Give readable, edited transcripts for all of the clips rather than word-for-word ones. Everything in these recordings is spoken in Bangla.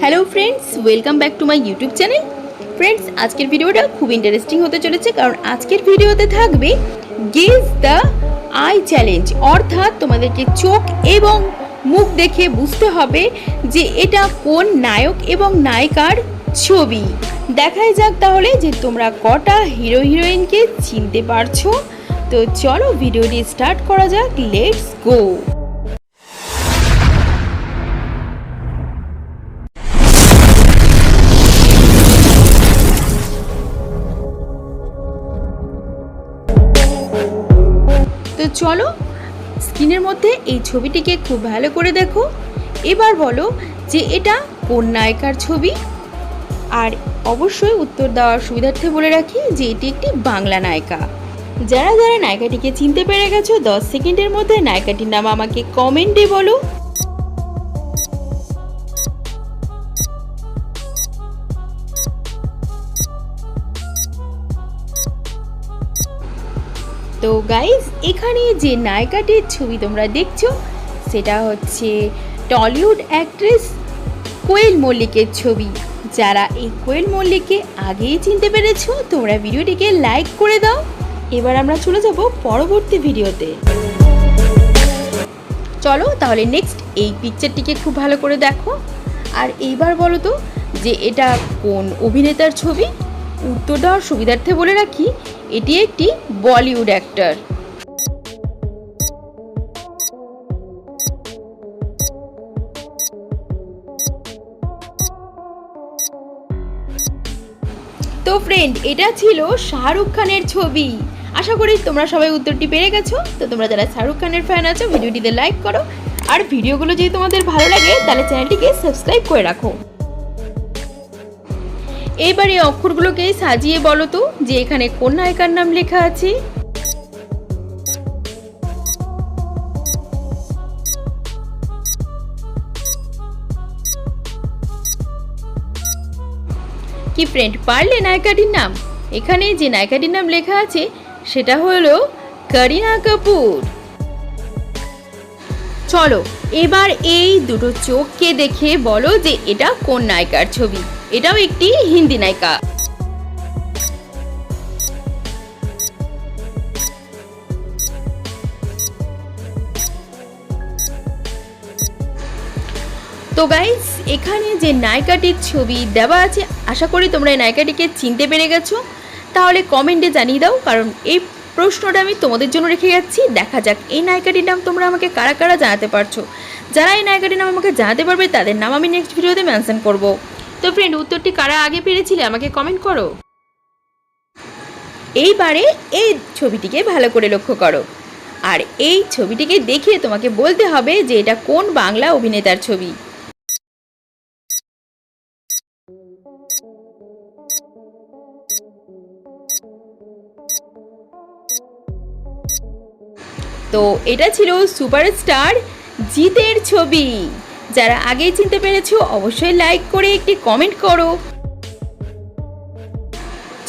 Hello friends, welcome back to my YouTube channel. Friends, আজকের ভিডিওটা খুব ইন্টারেস্টিং হতে চলেছে, কারণ আজকের ভিডিওতে থাকবে গেস দ্য আই চ্যালেঞ্জ। অর্থাৎ তোমাদেরকে চোখ এবং মুখ দেখে বুঝতে হবে যে এটা কোন নায়ক এবং নায়িকার ছবি। দেখাই যাক তাহলে যে তোমরা কটা হিরো হিরোইনকে চিনতে পারছো। তো চলো ভিডিওটি স্টার্ট করা যাক, লেটস গো। তো চলো স্ক্রিনের মধ্যে এই ছবিটিকে খুব ভালো করে দেখো। এবার বলো যে এটা কোন নায়িকার ছবি। আর অবশ্যই উত্তর দেওয়ার সুবিধার্থে বলে রাখি যে এটি একটি বাংলা নায়িকা। যারা যারা নায়িকাটিকে চিনতে পেরে গেছো 10 সেকেন্ডের মধ্যে নায়িকাটির নাম আমাকে কমেন্টে বলো। তো গাইজ, এখানে যে নায়িকাটির ছবি তোমরা দেখছো সেটা হচ্ছে টলিউড অ্যাক্ট্রেস কোয়েল মল্লিকের ছবি। যারা এই কোয়েল মল্লিককে আগেই চিনতে পেরেছো তোমরা ভিডিওটিকে লাইক করে দাও। এবার আমরা চলে যাব পরবর্তী ভিডিওতে। চলো তাহলে নেক্সট এই পিকচারটিকে খুব ভালো করে দেখো। আর এইবার বলো তো যে এটা কোন অভিনেতার ছবি। উত্তর দেওয়ার সুবিধার্থে বলে রাখি এটি একটি বলিউড অ্যাক্টর। তো ফ্রেন্ড, এটা ছিল শাহরুখ খানের ছবি। আশা করি তোমরা সবাই উত্তরটি পেরে গেছো। তো তোমরা যারা শাহরুখ খানের ফ্যান আছো ভিডিওটিতে লাইক করো, আর ভিডিওগুলো যদি তোমাদের ভালো লাগে তাহলে চ্যানেলটিকে সাবস্ক্রাইব করে রাখো। এবারে অক্ষরগুলোকে সাজিয়ে বলো তো যে এখানে কোন নায়িকার নাম লেখা আছে। কি ফ্রেন্ড, পারলে নায়িকাটির নাম? এখানে যে নায়িকাটির নাম লেখা আছে সেটা হলো করিনা কাপুর। চলো এবার এই দুটো চোখকে দেখে বলো যে এটা কোন নায়িকার ছবি। এটাও একটি হিন্দি নায়িকা। তো গাইস, এখানে যে নায়িকাটির ছবি দেওয়া আছে আশা করি তোমরা এই নায়িকাটিকে চিনতে পেরে গেছো। তাহলে কমেন্টে জানিয়ে দাও, কারণ এই প্রশ্নটা আমি তোমাদের জন্য রেখে যাচ্ছি। দেখা যাক এই নায়িকাটির নাম তোমরা আমাকে কারা কারা জানাতে পারছো। যারা এই নায়িকাটির নাম আমাকে জানাতে পারবে তাদের নাম আমি নেক্সট ভিডিওতে মেনশন করব। তো ফ্রেন্ড, উত্তরটি কারা আগে পেরেছিলে আমাকে কমেন্ট করো। এইবারে এই ছবিটিকে ভালো করে লক্ষ্য করো, আর এই ছবিটিকে দেখে তোমাকে বলতে হবে যে এটা কোন বাংলা অভিনেতার ছবি। তো এটা ছিল সুপারস্টার জিতের ছবি। যারা আগেই চিনতে পেরেছো অবশ্যই লাইক করে একটি কমেন্ট করো।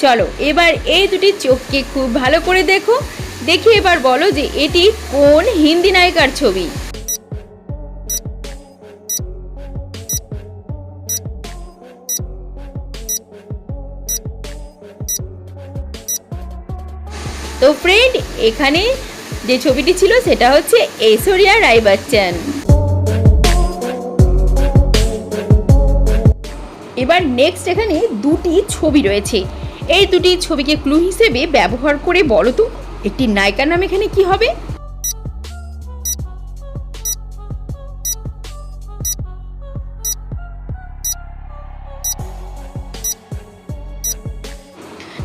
চলো এবার এই দুটি চোখকে খুব ভালো করে দেখো, দেখে এবার বলো যে এটি কোন হিন্দি নায়িকার ছবি। তো ফ্রেন্ড, এখানে যে ছবিটি ছিল সেটা হচ্ছে ঐশ্বরিয়া রায় বচ্চন। এবার নেক্সট এখানে দুটি ছবি রয়েছে। এই দুটি ছবিকে ক্লু হিসেবে ব্যবহার করে বলো তো একটি নায়িকার নাম এখানে কি হবে।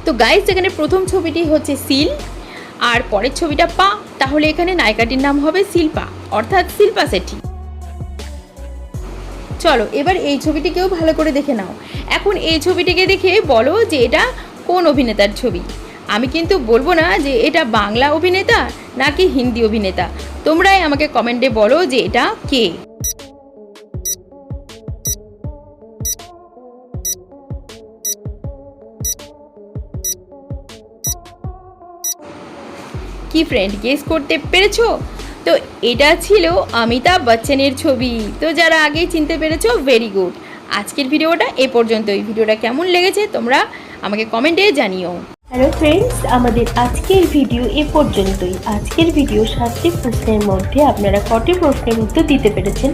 তো গাইস, এখানে প্রথম ছবিটি হচ্ছে সিল আর পরের ছবিটা পা, তাহলে এখানে নায়িকাটির নাম হবে শিল্পা, অর্থাৎ শিল্পা শেঠি। চলো এবার এই ছবিটিকেও ভালো করে দেখে নাও। এখন এই ছবিটিকে দেখে বলো যে এটা কোন অভিনেতার ছবি। আমি কিন্তু বলবো না যে এটা বাংলা অভিনেতা নাকি হিন্দি অভিনেতা, তোমরাই আমাকে কমেন্টে বলো যে এটা কে। কি ফ্রেন্ড, গেস করতে পেরেছো? তো এটা ছিল অমিতাভ বচ্চনের ছবি। তো যারা আগে চিনতে পেরেছো ভেরি গুড। আজকের ভিডিওটা এ পর্যন্তই। ভিডিওটা কেমন লেগেছে তোমরা আমাকে কমেন্টে জানিও। হ্যালো ফ্রেন্ডস, আমাদের আজকের ভিডিও এ পর্যন্তই। আজকের ভিডিও 7টি প্রশ্নের মধ্যে আপনারা কটি প্রশ্নের উত্তর দিতে পেরেছেন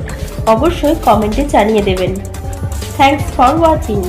অবশ্যই কমেন্টে জানিয়ে দেবেন। Thanks for watching.